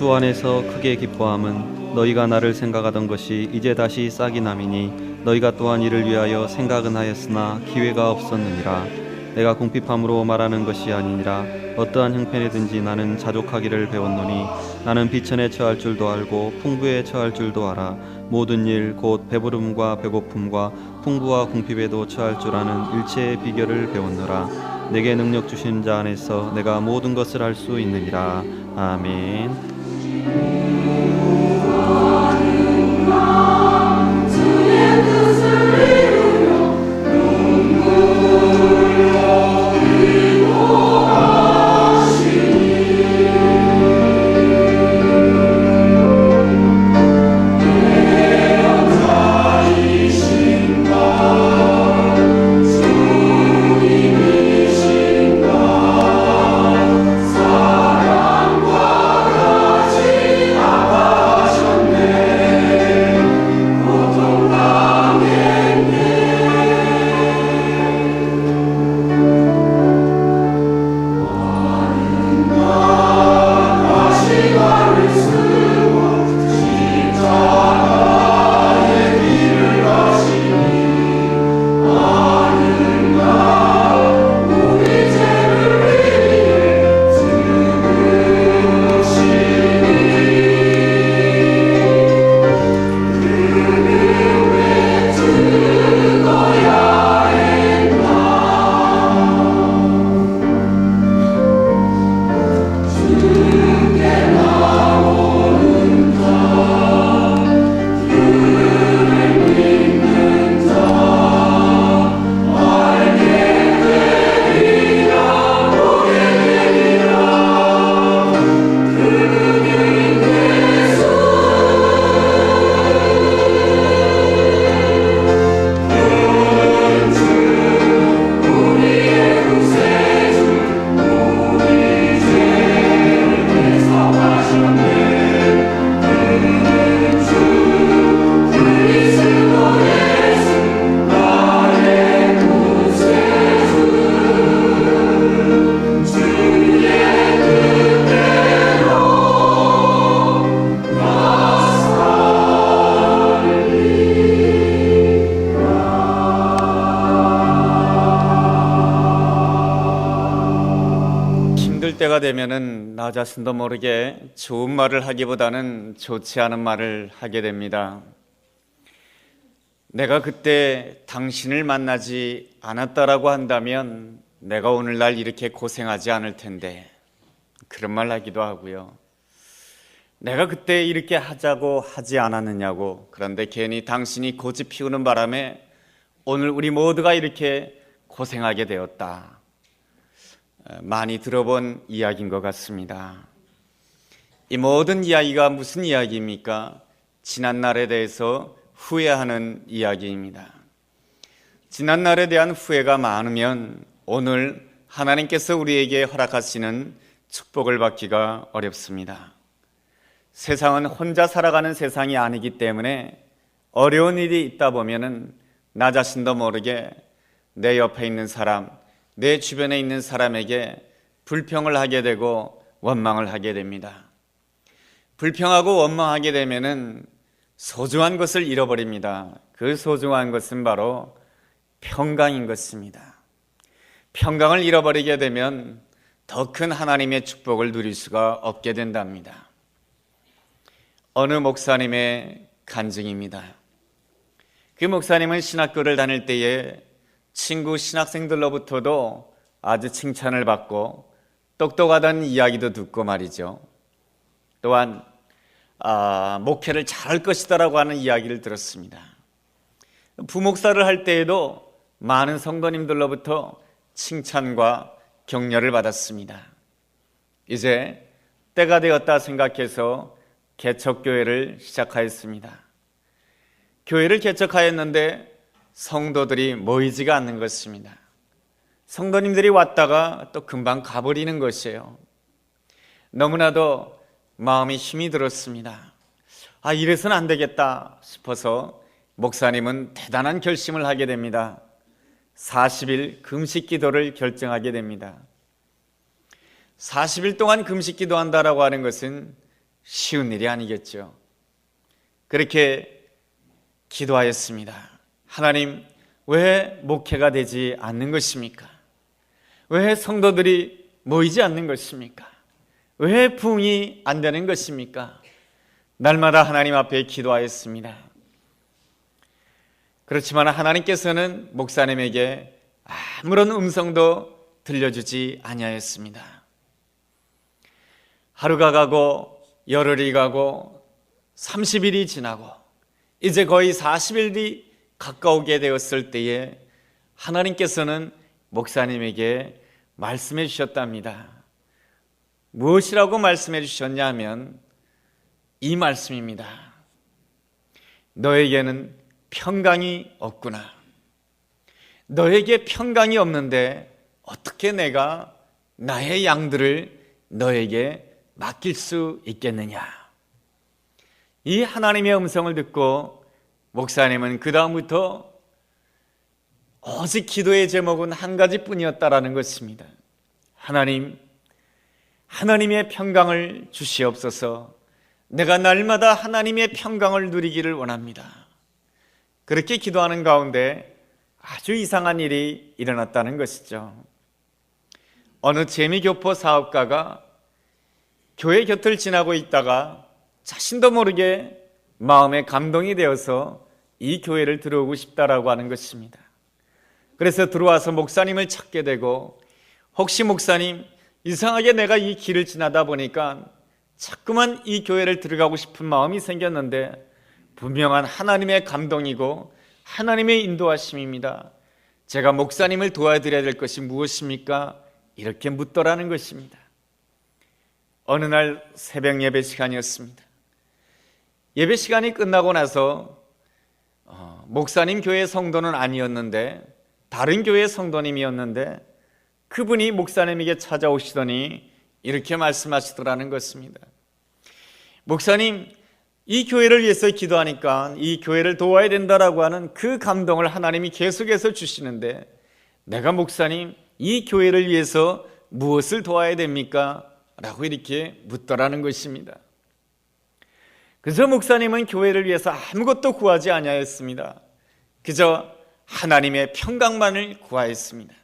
주 안에서 크게 기뻐함은 너희가 나를 생각하던 것이 이제 다시 싹이 남이니 너희가 또한 이를 위하여 생각은 하였으나 기회가 없었느니라. 내가 궁핍함으로 말하는 것이 아니니라. 어떠한 형편이든지 나는 자족하기를 배웠노니 나는 비천에 처할 줄도 알고 풍부에 처할 줄도 알아. 모든 일 곧 배부름과 배고픔과 풍부와 궁핍에도 처할 줄 아는 일체의 비결을 배웠노라. 내게 능력 주신 자 안에서 내가 모든 것을 할 수 있느니라. 아멘. 때가 되면은 나 자신도 모르게 좋은 말을 하기보다는 좋지 않은 말을 하게 됩니다. 내가 그때 당신을 만나지 않았다라고 한다면 내가 오늘날 이렇게 고생하지 않을 텐데, 그런 말 하기도 하고요. 내가 그때 이렇게 하자고 하지 않았느냐고, 그런데 괜히 당신이 고집 피우는 바람에 오늘 우리 모두가 이렇게 고생하게 되었다. 많이 들어본 이야기인 것 같습니다. 이 모든 이야기가 무슨 이야기입니까? 지난날에 대해서 후회하는 이야기입니다. 지난날에 대한 후회가 많으면 오늘 하나님께서 우리에게 허락하시는 축복을 받기가 어렵습니다. 세상은 혼자 살아가는 세상이 아니기 때문에 어려운 일이 있다 보면은 나 자신도 모르게 내 옆에 있는 사람, 내 주변에 있는 사람에게 불평을 하게 되고 원망을 하게 됩니다. 불평하고 원망하게 되면은 소중한 것을 잃어버립니다. 그 소중한 것은 바로 평강인 것입니다. 평강을 잃어버리게 되면 더 큰 하나님의 축복을 누릴 수가 없게 된답니다. 어느 목사님의 간증입니다. 그 목사님은 신학교를 다닐 때에 친구 신학생들로부터도 아주 칭찬을 받고 똑똑하다는 이야기도 듣고 말이죠. 또한 목회를 잘할 것이다라고 하는 이야기를 들었습니다. 부목사를 할 때에도 많은 성도님들로부터 칭찬과 격려를 받았습니다. 이제 때가 되었다 생각해서 개척교회를 시작하였습니다. 교회를 개척하였는데 성도들이 모이지가 않는 것입니다. 성도님들이 왔다가 또 금방 가버리는 것이에요. 너무나도 마음이 힘이 들었습니다. 이래서는 안 되겠다 싶어서 목사님은 대단한 결심을 하게 됩니다. 40일 금식 기도를 결정하게 됩니다. 40일 동안 금식 기도한다라고 하는 것은 쉬운 일이 아니겠죠. 그렇게 기도하였습니다. 하나님, 왜 목회가 되지 않는 것입니까? 왜 성도들이 모이지 않는 것입니까? 왜 부흥이 안 되는 것입니까? 날마다 하나님 앞에 기도하였습니다. 그렇지만 하나님께서는 목사님에게 아무런 음성도 들려주지 아니하였습니다. 하루가 가고 열흘이 가고 30일이 지나고 이제 거의 40일이 가까우게 되었을 때에 하나님께서는 목사님에게 말씀해 주셨답니다. 무엇이라고 말씀해 주셨냐 하면 이 말씀입니다. 너에게는 평강이 없구나. 너에게 평강이 없는데 어떻게 내가 나의 양들을 너에게 맡길 수 있겠느냐. 이 하나님의 음성을 듣고 목사님은 그 다음부터 오직 기도의 제목은 한 가지뿐이었다라는 것입니다. 하나님, 하나님의 평강을 주시옵소서. 내가 날마다 하나님의 평강을 누리기를 원합니다. 그렇게 기도하는 가운데 아주 이상한 일이 일어났다는 것이죠. 어느 재미교포 사업가가 교회 곁을 지나고 있다가 자신도 모르게 마음에 감동이 되어서 이 교회를 들어오고 싶다라고 하는 것입니다. 그래서 들어와서 목사님을 찾게 되고, 혹시 목사님, 이상하게 내가 이 길을 지나다 보니까 자꾸만 이 교회를 들어가고 싶은 마음이 생겼는데 분명한 하나님의 감동이고 하나님의 인도하심입니다. 제가 목사님을 도와드려야 될 것이 무엇입니까? 이렇게 묻더라는 것입니다. 어느 날 새벽 예배 시간이었습니다. 예배 시간이 끝나고 나서 목사님 교회 성도는 아니었는데 다른 교회 성도님이었는데 그분이 목사님에게 찾아오시더니 이렇게 말씀하시더라는 것입니다. 목사님, 이 교회를 위해서 기도하니까 이 교회를 도와야 된다라고 하는 그 감동을 하나님이 계속해서 주시는데 내가 목사님, 이 교회를 위해서 무엇을 도와야 됩니까? 라고 이렇게 묻더라는 것입니다. 그래서 목사님은 교회를 위해서 아무것도 구하지 아니하였습니다. 그저 하나님의 평강만을 구하였습니다.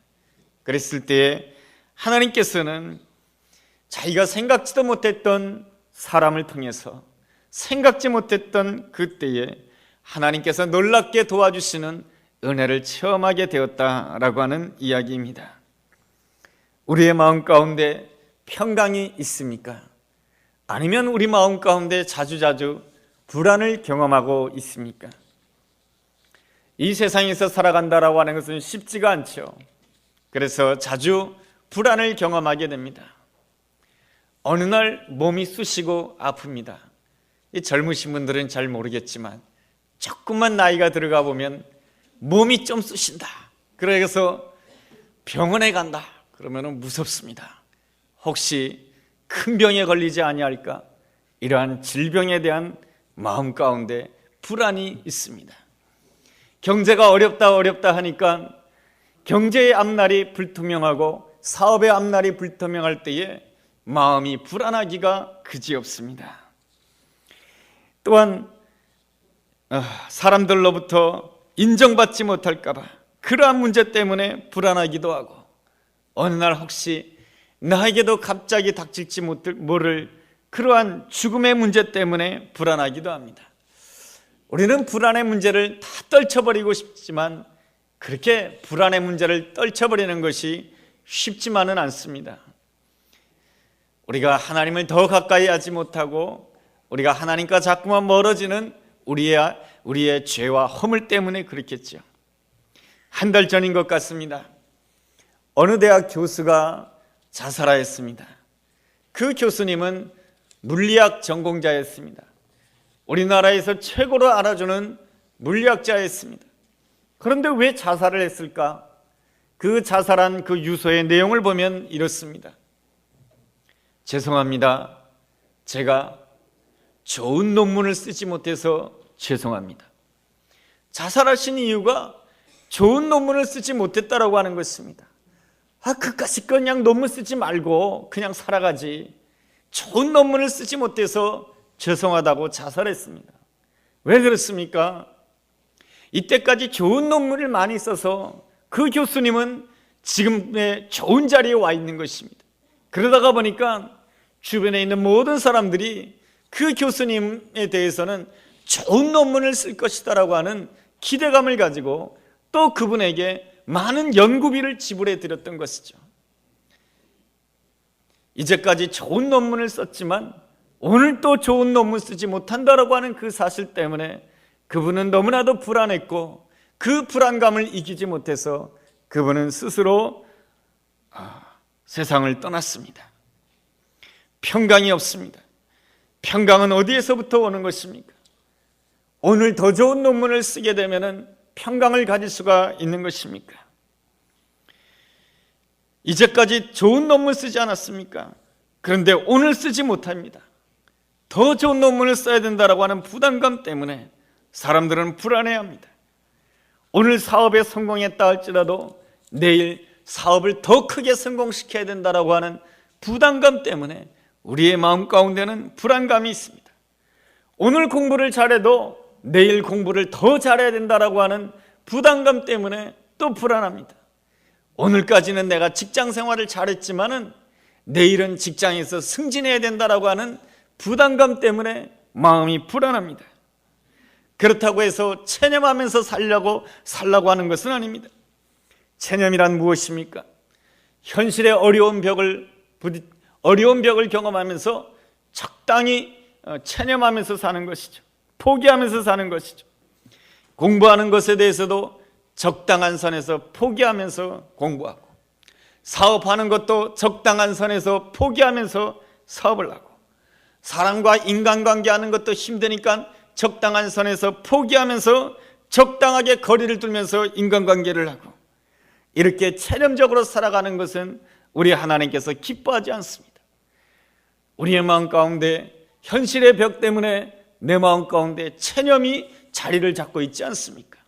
그랬을 때에 하나님께서는 자기가 생각지도 못했던 사람을 통해서 생각지 못했던 그때에 하나님께서 놀랍게 도와주시는 은혜를 체험하게 되었다라고 하는 이야기입니다. 우리의 마음 가운데 평강이 있습니까? 아니면 우리 마음 가운데 자주자주 불안을 경험하고 있습니까? 이 세상에서 살아간다라고 하는 것은 쉽지가 않죠. 그래서 자주 불안을 경험하게 됩니다. 어느 날 몸이 쑤시고 아픕니다. 이 젊으신 분들은 잘 모르겠지만 조금만 나이가 들어가 보면 몸이 좀 쑤신다. 그래서 병원에 간다. 그러면 무섭습니다. 혹시 큰 병에 걸리지 아니할까? 이러한 질병에 대한 마음 가운데 불안이 있습니다. 경제가 어렵다 하니까 경제의 앞날이 불투명하고 사업의 앞날이 불투명할 때에 마음이 불안하기가 그지없습니다. 또한 사람들로부터 인정받지 못할까 봐 그러한 문제 때문에 불안하기도 하고, 어느 날 혹시 나에게도 갑자기 닥칠지 모를 그러한 죽음의 문제 때문에 불안하기도 합니다. 우리는 불안의 문제를 다 떨쳐버리고 싶지만 그렇게 불안의 문제를 떨쳐버리는 것이 쉽지만은 않습니다. 우리가 하나님을 더 가까이 하지 못하고 우리가 하나님과 자꾸만 멀어지는 우리의 죄와 허물 때문에 그렇겠죠. 한 달 전인 것 같습니다. 어느 대학 교수가 자살하였습니다. 그 교수님은 물리학 전공자였습니다. 우리나라에서 최고로 알아주는 물리학자였습니다. 그런데 왜 자살을 했을까? 그 자살한 그 유서의 내용을 보면 이렇습니다. 죄송합니다. 제가 좋은 논문을 쓰지 못해서 죄송합니다. 자살하신 이유가 좋은 논문을 쓰지 못했다라고 하는 것입니다. 그까짓 그냥 논문 쓰지 말고 그냥 살아가지. 좋은 논문을 쓰지 못해서 죄송하다고 자살했습니다. 왜 그렇습니까? 이때까지 좋은 논문을 많이 써서 그 교수님은 지금의 좋은 자리에 와 있는 것입니다. 그러다가 보니까 주변에 있는 모든 사람들이 그 교수님에 대해서는 좋은 논문을 쓸 것이다라고 하는 기대감을 가지고 또 그분에게 많은 연구비를 지불해 드렸던 것이죠. 이제까지 좋은 논문을 썼지만 오늘 또 좋은 논문 쓰지 못한다라고 하는 그 사실 때문에 그분은 너무나도 불안했고, 그 불안감을 이기지 못해서 그분은 스스로 세상을 떠났습니다. 평강이 없습니다. 평강은 어디에서부터 오는 것입니까? 오늘 더 좋은 논문을 쓰게 되면 평강을 가질 수가 있는 것입니까? 이제까지 좋은 논문 쓰지 않았습니까? 그런데 오늘 쓰지 못합니다. 더 좋은 논문을 써야 된다라고 하는 부담감 때문에 사람들은 불안해합니다. 오늘 사업에 성공했다 할지라도 내일 사업을 더 크게 성공시켜야 된다라고 하는 부담감 때문에 우리의 마음 가운데는 불안감이 있습니다. 오늘 공부를 잘해도 내일 공부를 더 잘해야 된다라고 하는 부담감 때문에 또 불안합니다. 오늘까지는 내가 직장 생활을 잘했지만은 내일은 직장에서 승진해야 된다라고 하는 부담감 때문에 마음이 불안합니다. 그렇다고 해서 체념하면서 살라고 하는 것은 아닙니다. 체념이란 무엇입니까? 현실의 어려운 벽을 경험하면서 적당히 체념하면서 사는 것이죠. 포기하면서 사는 것이죠. 공부하는 것에 대해서도 적당한 선에서 포기하면서 공부하고, 사업하는 것도 적당한 선에서 포기하면서 사업을 하고, 사람과 인간관계 하는 것도 힘드니까 적당한 선에서 포기하면서 적당하게 거리를 두면서 인간관계를 하고, 이렇게 체념적으로 살아가는 것은 우리 하나님께서 기뻐하지 않습니다. 우리의 마음 가운데 현실의 벽 때문에 내 마음 가운데 체념이 자리를 잡고 있지 않습니까?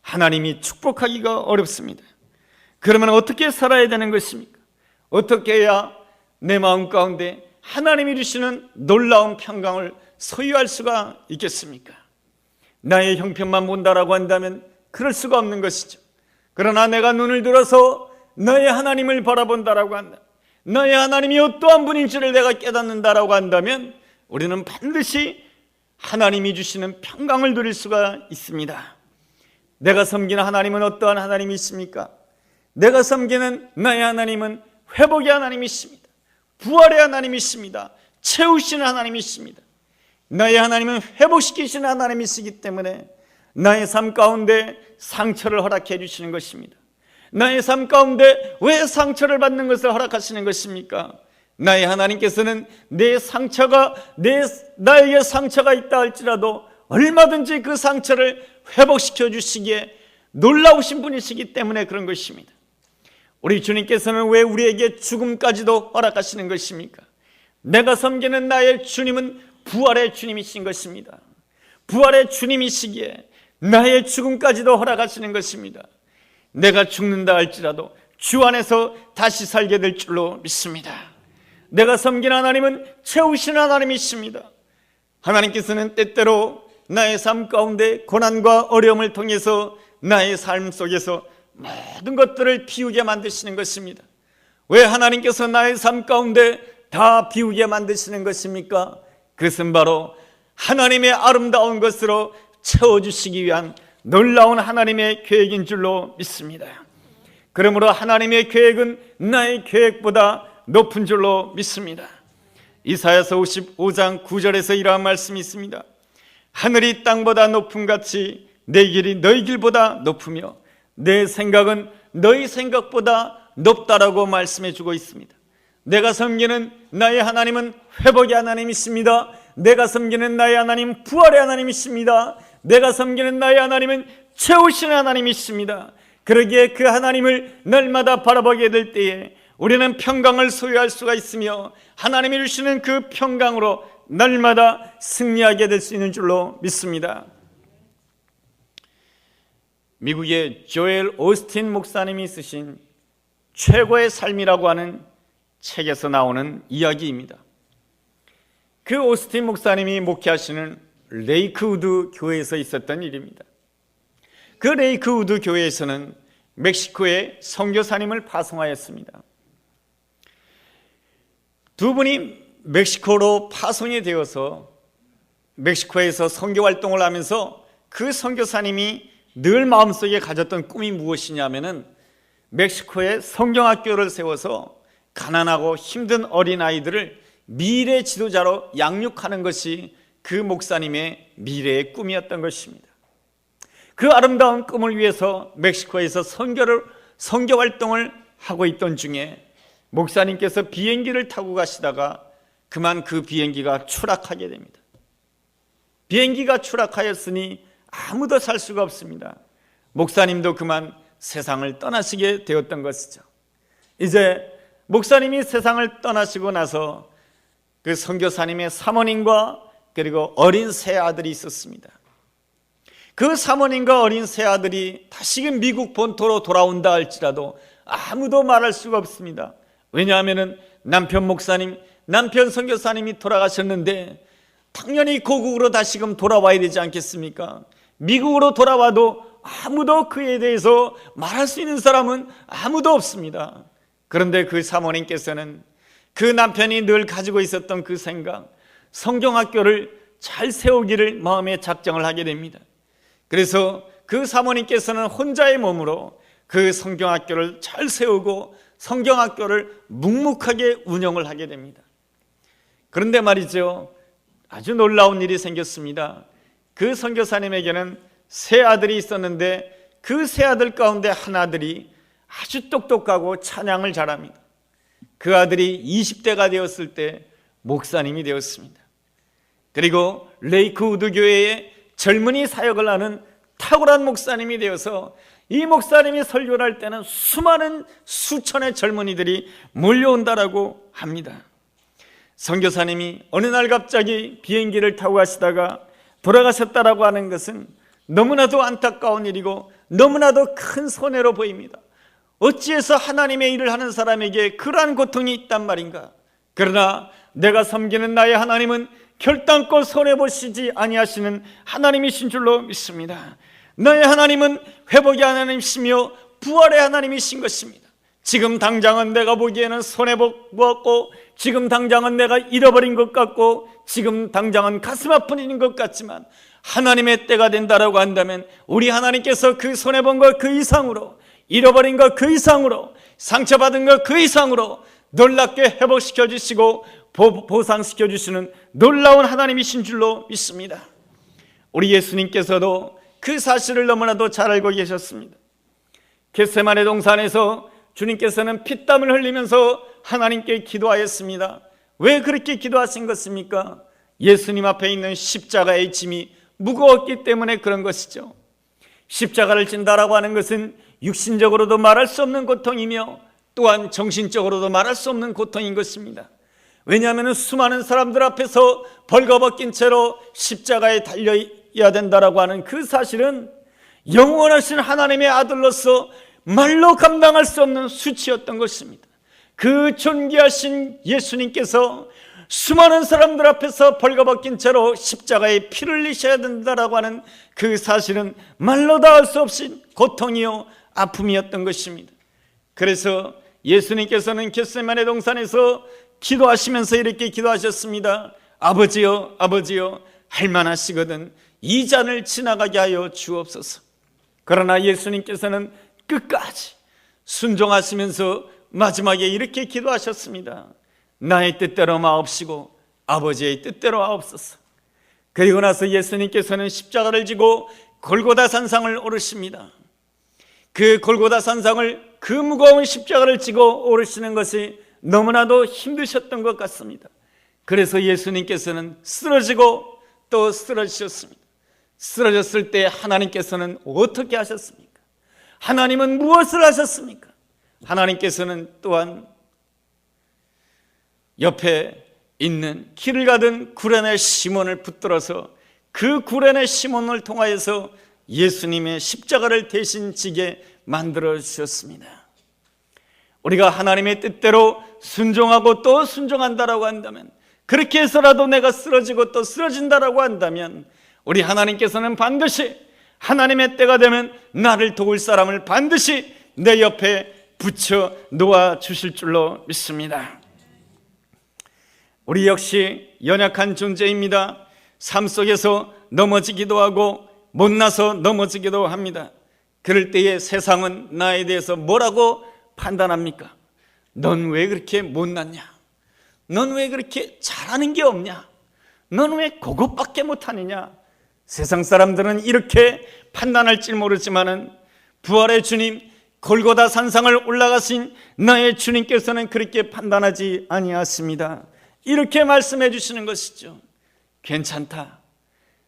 하나님이 축복하기가 어렵습니다. 그러면 어떻게 살아야 되는 것입니까? 어떻게 해야 내 마음 가운데 하나님이 주시는 놀라운 평강을 소유할 수가 있겠습니까? 나의 형편만 본다라고 한다면 그럴 수가 없는 것이죠. 그러나 내가 눈을 들어서 너의 하나님을 바라본다라고 한다, 너의 하나님이 어떠한 분인지를 내가 깨닫는다라고 한다면 우리는 반드시 하나님이 주시는 평강을 누릴 수가 있습니다. 내가 섬기는 하나님은 어떠한 하나님이십니까? 내가 섬기는 나의 하나님은 회복의 하나님이십니다. 부활의 하나님이십니다. 채우시는 하나님이십니다. 나의 하나님은 회복시키시는 하나님이시기 때문에 나의 삶 가운데 상처를 허락해 주시는 것입니다. 나의 삶 가운데 왜 상처를 받는 것을 허락하시는 것입니까? 나의 하나님께서는 나에게 상처가 있다 할지라도 얼마든지 그 상처를 회복시켜 주시기에 놀라우신 분이시기 때문에 그런 것입니다. 우리 주님께서는 왜 우리에게 죽음까지도 허락하시는 것입니까? 내가 섬기는 나의 주님은 부활의 주님이신 것입니다. 부활의 주님이시기에 나의 죽음까지도 허락하시는 것입니다. 내가 죽는다 할지라도 주 안에서 다시 살게 될 줄로 믿습니다. 내가 섬기는 하나님은 채우시는 하나님이십니다. 하나님께서는 때때로 나의 삶 가운데 고난과 어려움을 통해서 나의 삶 속에서 모든 것들을 비우게 만드시는 것입니다. 왜 하나님께서 나의 삶 가운데 다 비우게 만드시는 것입니까? 그것은 바로 하나님의 아름다운 것으로 채워주시기 위한 놀라운 하나님의 계획인 줄로 믿습니다. 그러므로 하나님의 계획은 나의 계획보다 높은 줄로 믿습니다. 이사야서 55장 9절에서 이러한 말씀이 있습니다. 하늘이 땅보다 높음 같이 내 길이 너희 길보다 높으며 내 생각은 너희 생각보다 높다라고 말씀해 주고 있습니다. 내가 섬기는 나의 하나님은 회복의 하나님이십니다. 내가 섬기는 나의 하나님 부활의 하나님이십니다. 내가 섬기는 나의 하나님은 채우시는 하나님이십니다. 그러기에 그 하나님을 날마다 바라보게 될 때에 우리는 평강을 소유할 수가 있으며 하나님이 주시는 그 평강으로 날마다 승리하게 될 수 있는 줄로 믿습니다. 미국의 조엘 오스틴 목사님이 쓰신 최고의 삶이라고 하는 책에서 나오는 이야기입니다. 그 오스틴 목사님이 목회하시는 레이크우드 교회에서 있었던 일입니다. 그 레이크우드 교회에서는 멕시코에 선교사님을 파송하였습니다. 두 분이 멕시코로 파송이 되어서 멕시코에서 선교 활동을 하면서 그 선교사님이 늘 마음속에 가졌던 꿈이 무엇이냐면은 멕시코에 성경학교를 세워서 가난하고 힘든 어린아이들을 미래 지도자로 양육하는 것이 그 목사님의 미래의 꿈이었던 것입니다. 그 아름다운 꿈을 위해서 멕시코에서 선교 활동을 하고 있던 중에 목사님께서 비행기를 타고 가시다가 그만 그 비행기가 추락하게 됩니다. 비행기가 추락하였으니 아무도 살 수가 없습니다. 목사님도 그만 세상을 떠나시게 되었던 것이죠. 이제 목사님이 세상을 떠나시고 나서 그 선교사님의 사모님과 그리고 어린 세 아들이 있었습니다. 그 사모님과 어린 세 아들이 다시금 미국 본토로 돌아온다 할지라도 아무도 말할 수가 없습니다. 왜냐하면 남편 목사님, 남편 선교사님이 돌아가셨는데 당연히 고국으로 다시금 돌아와야 되지 않겠습니까? 미국으로 돌아와도 아무도 그에 대해서 말할 수 있는 사람은 아무도 없습니다. 그런데 그 사모님께서는 그 남편이 늘 가지고 있었던 그 생각, 성경학교를 잘 세우기를 마음에 작정을 하게 됩니다. 그래서 그 사모님께서는 혼자의 몸으로 그 성경학교를 잘 세우고 성경학교를 묵묵하게 운영을 하게 됩니다. 그런데 말이죠, 아주 놀라운 일이 생겼습니다. 그 선교사님에게는 세 아들이 있었는데 그 세 아들 가운데 한 아들이 아주 똑똑하고 찬양을 잘합니다. 그 아들이 20대가 되었을 때 목사님이 되었습니다. 그리고 레이크우드 교회에 젊은이 사역을 하는 탁월한 목사님이 되어서 이 목사님이 설교를 할 때는 수천의 젊은이들이 몰려온다라고 합니다. 선교사님이 어느 날 갑자기 비행기를 타고 가시다가 돌아가셨다라고 하는 것은 너무나도 안타까운 일이고 너무나도 큰 손해로 보입니다. 어찌해서 하나님의 일을 하는 사람에게 그러한 고통이 있단 말인가? 그러나 내가 섬기는 나의 하나님은 결단코 손해보시지 아니하시는 하나님이신 줄로 믿습니다. 너의 하나님은 회복의 하나님이시며 부활의 하나님이신 것입니다. 지금 당장은 내가 보기에는 손해보았고 지금 당장은 내가 잃어버린 것 같고 지금 당장은 가슴 아픈 일인 것 같지만 하나님의 때가 된다라고 한다면 우리 하나님께서 그 손해본 것 그 이상으로, 잃어버린 것 그 이상으로, 상처받은 것 그 이상으로 놀랍게 회복시켜 주시고 보상시켜 주시는 놀라운 하나님이신 줄로 믿습니다. 우리 예수님께서도 그 사실을 너무나도 잘 알고 계셨습니다. 겟세마네 동산에서 주님께서는 피땀을 흘리면서 하나님께 기도하였습니다. 왜 그렇게 기도하신 것입니까? 예수님 앞에 있는 십자가의 짐이 무거웠기 때문에 그런 것이죠. 십자가를 진다라고 하는 것은 육신적으로도 말할 수 없는 고통이며 또한 정신적으로도 말할 수 없는 고통인 것입니다. 왜냐하면 수많은 사람들 앞에서 벌거벗긴 채로 십자가에 달려야 된다라고 하는 그 사실은 영원하신 하나님의 아들로서 말로 감당할 수 없는 수치였던 것입니다. 그 존귀하신 예수님께서 수많은 사람들 앞에서 벌거벗긴 채로 십자가에 피를 흘리셔야 된다라고 하는 그 사실은 말로 다 할 수 없이 고통이요 아픔이었던 것입니다. 그래서 예수님께서는 겟세마네 동산에서 기도하시면서 이렇게 기도하셨습니다. 아버지여, 아버지여, 할만하시거든 이 잔을 지나가게 하여 주옵소서. 그러나 예수님께서는 끝까지 순종하시면서 마지막에 이렇게 기도하셨습니다. 나의 뜻대로 마옵시고 아버지의 뜻대로 하옵소서. 그리고 나서 예수님께서는 십자가를 지고 골고다 산상을 오르십니다. 그 골고다 산상을, 그 무거운 십자가를 지고 오르시는 것이 너무나도 힘드셨던 것 같습니다. 그래서 예수님께서는 쓰러지고 또 쓰러지셨습니다. 쓰러졌을 때 하나님께서는 어떻게 하셨습니까? 하나님은 무엇을 하셨습니까? 하나님께서는 또한 옆에 있는 길을 가던 구레네 시몬을 붙들어서 그 구레네 시몬을 통하여서 예수님의 십자가를 대신 지게 만들어 주셨습니다. 우리가 하나님의 뜻대로 순종하고 또 순종한다라고 한다면 그렇게 해서라도 내가 쓰러지고 또 쓰러진다라고 한다면 우리 하나님께서는 반드시 하나님의 때가 되면 나를 도울 사람을 반드시 내 옆에 붙여 놓아 주실 줄로 믿습니다. 우리 역시 연약한 존재입니다. 삶 속에서 넘어지기도 하고 못나서 넘어지기도 합니다. 그럴 때에 세상은 나에 대해서 뭐라고 판단합니까? 넌 왜 그렇게 못났냐? 넌 왜 그렇게 잘하는 게 없냐? 넌 왜 그것밖에 못하느냐? 세상 사람들은 이렇게 판단할지 모르지만은 부활의 주님, 골고다 산상을 올라가신 나의 주님께서는 그렇게 판단하지 아니하십니다. 이렇게 말씀해 주시는 것이죠. 괜찮다.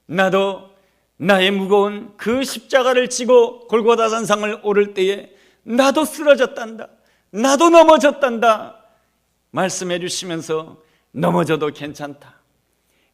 나도 나의 무거운 그 십자가를 지고 골고다 산상을 오를 때에 나도 쓰러졌단다. 나도 넘어졌단다. 말씀해 주시면서 넘어져도 괜찮다.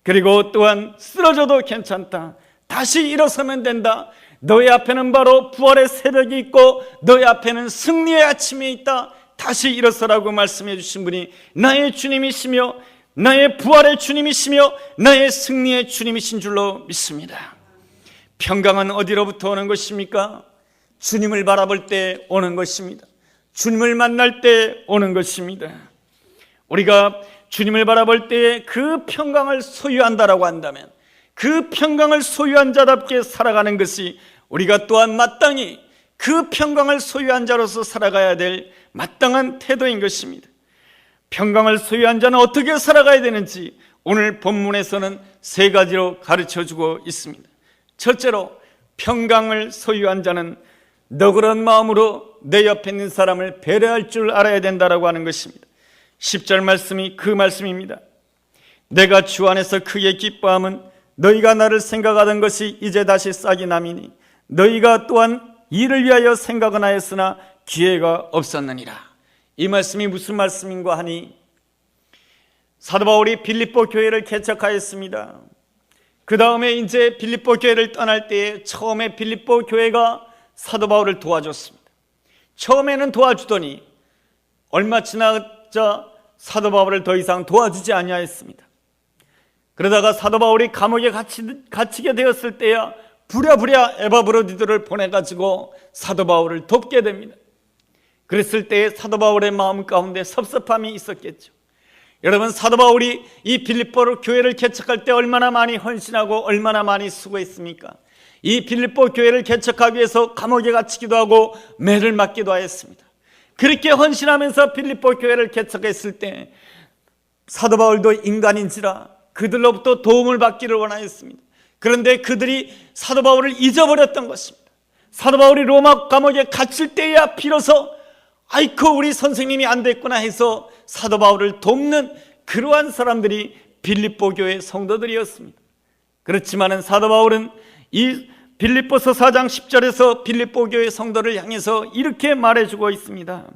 그리고 또한 쓰러져도 괜찮다. 다시 일어서면 된다. 너의 앞에는 바로 부활의 새벽이 있고 너의 앞에는 승리의 아침이 있다. 다시 일어서라고 말씀해 주신 분이 나의 주님이시며 나의 부활의 주님이시며 나의 승리의 주님이신 줄로 믿습니다. 평강은 어디로부터 오는 것입니까? 주님을 바라볼 때 오는 것입니다. 주님을 만날 때 오는 것입니다. 우리가 주님을 바라볼 때에 그 평강을 소유한다라고 한다면 그 평강을 소유한 자답게 살아가는 것이 우리가 또한 마땅히 그 평강을 소유한 자로서 살아가야 될 마땅한 태도인 것입니다. 평강을 소유한 자는 어떻게 살아가야 되는지 오늘 본문에서는 세 가지로 가르쳐주고 있습니다. 첫째로 평강을 소유한 자는 너그러운 마음으로 내 옆에 있는 사람을 배려할 줄 알아야 된다라고 하는 것입니다. 10절 말씀이 그 말씀입니다. 내가 주 안에서 크게 기뻐함은 너희가 나를 생각하던 것이 이제 다시 싹이 남이니 너희가 또한 이를 위하여 생각은 하였으나 기회가 없었느니라. 이 말씀이 무슨 말씀인가 하니 사도 바울이 빌립보 교회를 개척하였습니다. 그 다음에 이제 빌립보 교회를 떠날 때에 처음에 빌립보 교회가 사도 바울을 도와줬습니다. 처음에는 도와주더니 얼마 지나자 사도 바울을 더 이상 도와주지 아니하였습니다. 그러다가 사도 바울이 감옥에 갇히게 되었을 때야 부랴부랴 에바브로디도를 보내가지고 사도 바울을 돕게 됩니다. 그랬을 때에 사도 바울의 마음 가운데 섭섭함이 있었겠죠. 여러분, 사도 바울이 이 빌립보 교회를 개척할 때 얼마나 많이 헌신하고 얼마나 많이 수고했습니까? 이 빌립보 교회를 개척하기 위해서 감옥에 갇히기도 하고 매를 맞기도 하였습니다. 그렇게 헌신하면서 빌립보 교회를 개척했을 때 사도 바울도 인간인지라 그들로부터 도움을 받기를 원하였습니다. 그런데 그들이 사도 바울을 잊어버렸던 것입니다. 사도 바울이 로마 감옥에 갇힐 때야 비로소 아이고 우리 선생님이 안 됐구나 해서 사도 바울을 돕는 그러한 사람들이 빌립보 교회 성도들이었습니다. 그렇지만은 사도 바울은 이 빌립보서 4장 10절에서 빌립보 교회 성도를 향해서 이렇게 말해주고 있습니다.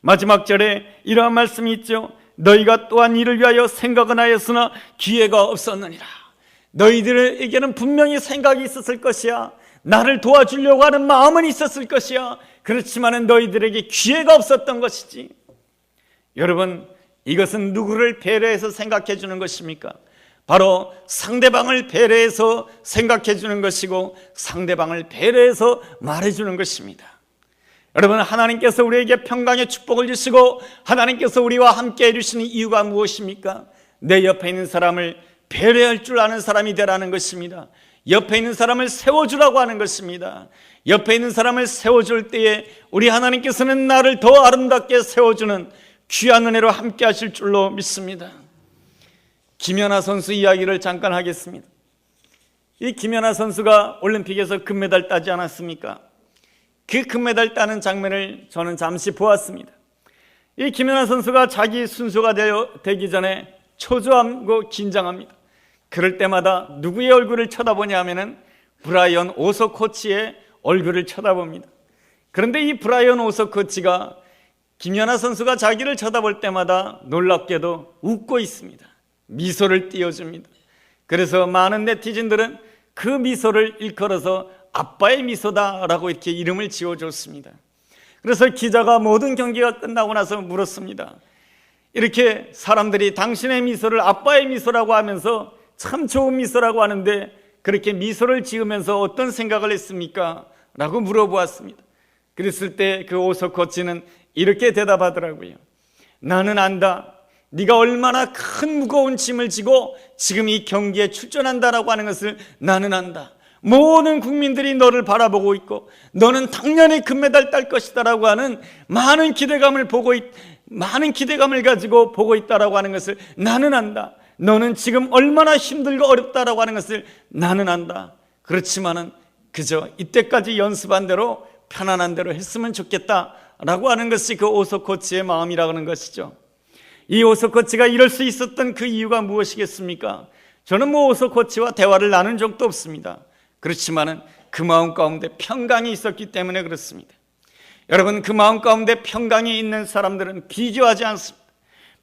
마지막 절에 이러한 말씀이 있죠. 너희가 또한 이를 위하여 생각은 하였으나 기회가 없었느니라. 너희들에게는 분명히 생각이 있었을 것이야. 나를 도와주려고 하는 마음은 있었을 것이야. 그렇지만은 너희들에게 기회가 없었던 것이지. 여러분, 이것은 누구를 배려해서 생각해 주는 것입니까? 바로 상대방을 배려해서 생각해 주는 것이고 상대방을 배려해서 말해 주는 것입니다. 여러분, 하나님께서 우리에게 평강의 축복을 주시고 하나님께서 우리와 함께 해주시는 이유가 무엇입니까? 내 옆에 있는 사람을 배려할 줄 아는 사람이 되라는 것입니다. 옆에 있는 사람을 세워주라고 하는 것입니다. 옆에 있는 사람을 세워줄 때에 우리 하나님께서는 나를 더 아름답게 세워주는 귀한 은혜로 함께 하실 줄로 믿습니다. 김연아 선수 이야기를 잠깐 하겠습니다. 이 김연아 선수가 올림픽에서 금메달 따지 않았습니까? 그 금메달 따는 장면을 저는 잠시 보았습니다. 이 김연아 선수가 자기 순서가 되기 전에 초조하고 긴장합니다. 그럴 때마다 누구의 얼굴을 쳐다보냐 하면은 브라이언 오서 코치의 얼굴을 쳐다봅니다. 그런데 이 브라이언 오서 코치가 김연아 선수가 자기를 쳐다볼 때마다 놀랍게도 웃고 있습니다. 미소를 띄워줍니다. 그래서 많은 네티즌들은 그 미소를 일컬어서 아빠의 미소다라고 이렇게 이름을 지어줬습니다. 그래서 기자가 모든 경기가 끝나고 나서 물었습니다. 이렇게 사람들이 당신의 미소를 아빠의 미소라고 하면서 참 좋은 미소라고 하는데 그렇게 미소를 지으면서 어떤 생각을 했습니까? 라고 물어보았습니다. 그랬을 때 그 오소코치는 이렇게 대답하더라고요. 나는 안다. 네가 얼마나 큰 무거운 짐을 지고 지금 이 경기에 출전한다라고 하는 것을 나는 안다. 모든 국민들이 너를 바라보고 있고 너는 당연히 금메달 딸 것이다라고 하는 많은 기대감을 가지고 보고 있다라고 하는 것을 나는 안다. 너는 지금 얼마나 힘들고 어렵다라고 하는 것을 나는 안다. 그렇지만은 그저 이때까지 연습한 대로 편안한 대로 했으면 좋겠다라고 하는 것이 그 오소코치의 마음이라고 하는 것이죠. 이 오소코치가 이럴 수 있었던 그 이유가 무엇이겠습니까? 저는 오소코치와 대화를 나눈 적도 없습니다. 그렇지만은 그 마음 가운데 평강이 있었기 때문에 그렇습니다. 여러분, 그 마음 가운데 평강이 있는 사람들은 비교하지 않습니다.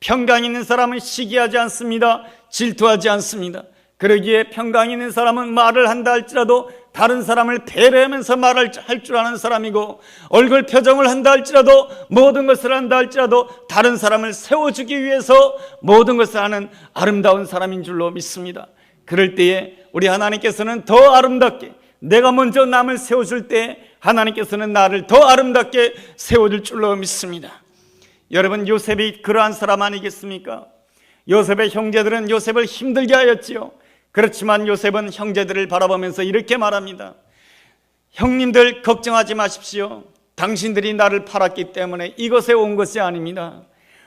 평강이 있는 사람은 시기하지 않습니다. 질투하지 않습니다. 그러기에 평강이 있는 사람은 말을 한다 할지라도 다른 사람을 배려하면서 말을 할 줄 아는 사람이고, 얼굴 표정을 한다 할지라도, 모든 것을 한다 할지라도 다른 사람을 세워주기 위해서 모든 것을 하는 아름다운 사람인 줄로 믿습니다. 그럴 때에 우리 하나님께서는 더 아름답게, 내가 먼저 남을 세워줄 때 하나님께서는 나를 더 아름답게 세워줄 줄로 믿습니다. 여러분, 요셉이 그러한 사람 아니겠습니까? 요셉의 형제들은 요셉을 힘들게 하였지요. 그렇지만 요셉은 형제들을 바라보면서 이렇게 말합니다. 형님들 걱정하지 마십시오. 당신들이 나를 팔았기 때문에 이것에 온 것이 아닙니다.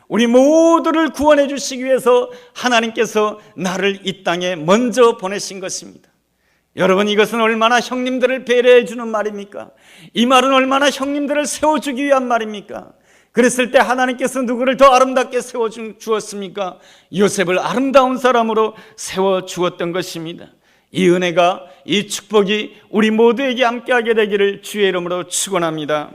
우리 모두를 구원해 주시기 위해서 하나님께서 나를 이 땅에 먼저 보내신 것입니다. 여러분, 이것은 얼마나 형님들을 배려해 주는 말입니까? 이 말은 얼마나 형님들을 세워주기 위한 말입니까? 그랬을 때 하나님께서 누구를 더 아름답게 세워주었습니까? 요셉을 아름다운 사람으로 세워주었던 것입니다. 이 은혜가, 이 축복이 우리 모두에게 함께하게 되기를 주의 이름으로 축원합니다.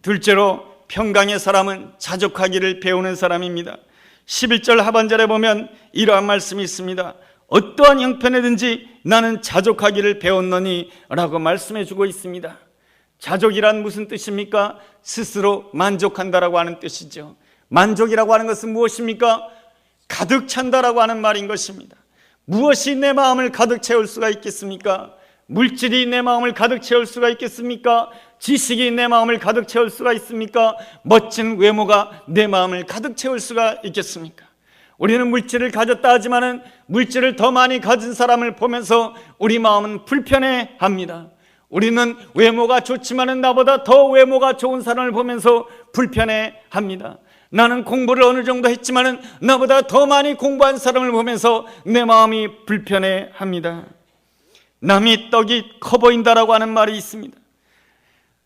둘째로, 평강의 사람은 자족하기를 배우는 사람입니다. 11절 하반절에 보면 이러한 말씀이 있습니다. 어떠한 형편에든지 나는 자족하기를 배웠노니 라고 말씀해 주고 있습니다. 자족이란 무슨 뜻입니까? 스스로 만족한다라고 하는 뜻이죠. 만족이라고 하는 것은 무엇입니까? 가득 찬다라고 하는 말인 것입니다. 무엇이 내 마음을 가득 채울 수가 있겠습니까? 물질이 내 마음을 가득 채울 수가 있겠습니까? 지식이 내 마음을 가득 채울 수가 있습니까? 멋진 외모가 내 마음을 가득 채울 수가 있겠습니까? 우리는 물질을 가졌다 하지만은 물질을 더 많이 가진 사람을 보면서 우리 마음은 불편해합니다. 우리는 외모가 좋지만은 나보다 더 외모가 좋은 사람을 보면서 불편해합니다. 나는 공부를 어느 정도 했지만은 나보다 더 많이 공부한 사람을 보면서 내 마음이 불편해합니다. 남이 떡이 커 보인다라고 하는 말이 있습니다.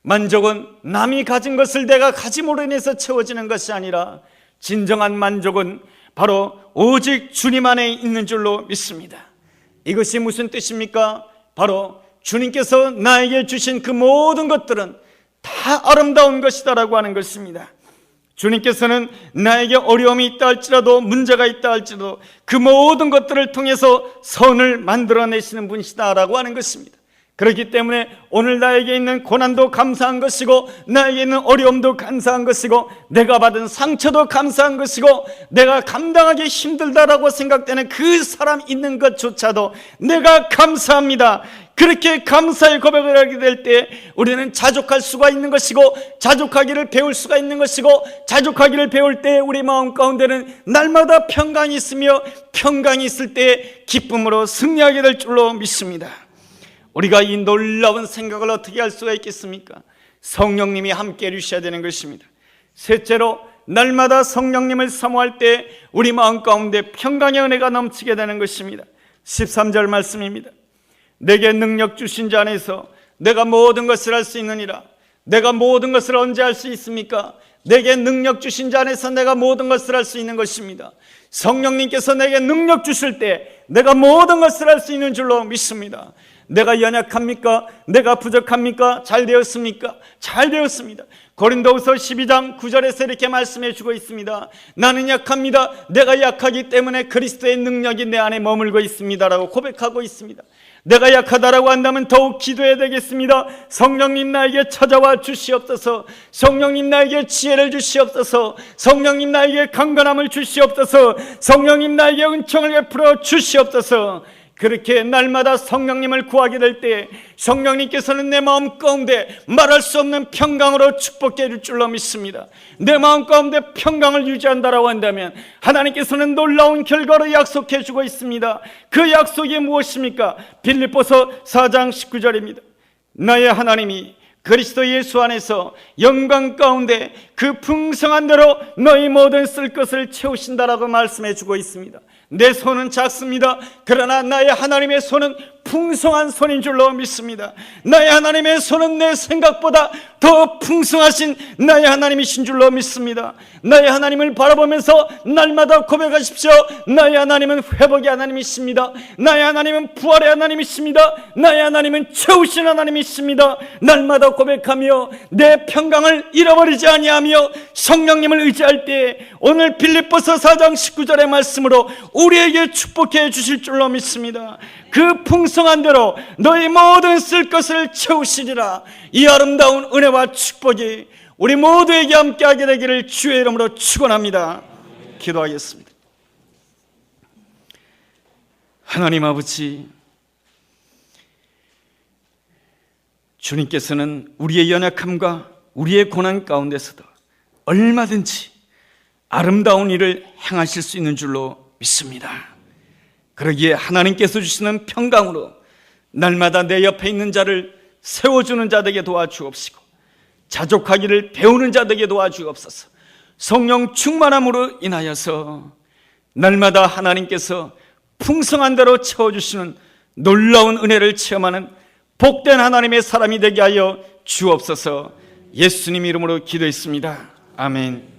만족은 남이 가진 것을 내가 가짐으로 인해서 채워지는 것이 아니라 진정한 만족은 바로 오직 주님 안에 있는 줄로 믿습니다. 이것이 무슨 뜻입니까? 바로 주님께서 나에게 주신 그 모든 것들은 다 아름다운 것이다라고 하는 것입니다. 주님께서는 나에게 어려움이 있다 할지라도, 문제가 있다 할지라도 그 모든 것들을 통해서 선을 만들어내시는 분이시다라고 하는 것입니다. 그렇기 때문에 오늘 나에게 있는 고난도 감사한 것이고, 나에게 있는 어려움도 감사한 것이고, 내가 받은 상처도 감사한 것이고, 내가 감당하기 힘들다라고 생각되는 그 사람 있는 것조차도 내가 감사합니다. 그렇게 감사의 고백을 하게 될 때 우리는 자족할 수가 있는 것이고, 자족하기를 배울 수가 있는 것이고, 자족하기를 배울 때 우리 마음 가운데는 날마다 평강이 있으며, 평강이 있을 때 기쁨으로 승리하게 될 줄로 믿습니다. 우리가 이 놀라운 생각을 어떻게 할 수가 있겠습니까? 성령님이 함께 해주셔야 되는 것입니다. 셋째로, 날마다 성령님을 사모할 때 우리 마음 가운데 평강의 은혜가 넘치게 되는 것입니다. 13절 말씀입니다. 내게 능력 주신 자 안에서 내가 모든 것을 할 수 있느니라. 내가 모든 것을 언제 할 수 있습니까? 내게 능력 주신 자 안에서 내가 모든 것을 할 수 있는 것입니다. 성령님께서 내게 능력 주실 때 내가 모든 것을 할 수 있는 줄로 믿습니다. 내가 연약합니까? 내가 부족합니까? 잘 되었습니까? 잘 되었습니다. 고린도후서 12장 9절에서 이렇게 말씀해 주고 있습니다. 나는 약합니다. 내가 약하기 때문에 그리스도의 능력이 내 안에 머물고 있습니다라고 고백하고 있습니다. 내가 약하다라고 한다면 더욱 기도해야 되겠습니다. 성령님 나에게 찾아와 주시옵소서. 성령님 나에게 지혜를 주시옵소서. 성령님 나에게 강건함을 주시옵소서. 성령님 나에게 은총을 베풀어 주시옵소서. 그렇게 날마다 성령님을 구하게 될 때 성령님께서는 내 마음 가운데 말할 수 없는 평강으로 축복해 줄 줄로 믿습니다. 내 마음 가운데 평강을 유지한다라고 한다면 하나님께서는 놀라운 결과로 약속해 주고 있습니다. 그 약속이 무엇입니까? 빌립보서 4장 19절입니다. 나의 하나님이 그리스도 예수 안에서 영광 가운데 그 풍성한 대로 너희 모든 쓸 것을 채우신다라고 말씀해 주고 있습니다. 내 손은 작습니다. 그러나 나의 하나님의 손은 풍성한 손인 줄로 믿습니다. 나의 하나님의 손은 내 생각보다 더 풍성하신 나의 하나님이신 줄로 믿습니다. 나의 하나님을 바라보면서 날마다 고백하십시오. 나의 하나님은 회복의 하나님이십니다. 나의 하나님은 부활의 하나님이십니다. 나의 하나님은 채우신 하나님이십니다. 날마다 고백하며 내 평강을 잃어버리지 아니하며 성령님을 의지할 때 오늘 빌립보서 4장 19절의 말씀으로 우리에게 축복해 주실 줄로 믿습니다. 그 풍성한 대로 너희 모든 쓸 것을 채우시리라. 이 아름다운 은혜와 축복이 우리 모두에게 함께하게 되기를 주의 이름으로 축원합니다. 기도하겠습니다. 하나님 아버지, 주님께서는 우리의 연약함과 우리의 고난 가운데서도 얼마든지 아름다운 일을 행하실 수 있는 줄로 믿습니다. 그러기에 하나님께서 주시는 평강으로 날마다 내 옆에 있는 자를 세워주는 자 되게 도와주옵시고 자족하기를 배우는 자 되게 도와주옵소서. 성령 충만함으로 인하여서 날마다 하나님께서 풍성한 대로 채워주시는 놀라운 은혜를 체험하는 복된 하나님의 사람이 되게 하여 주옵소서. 예수님 이름으로 기도했습니다. 아멘.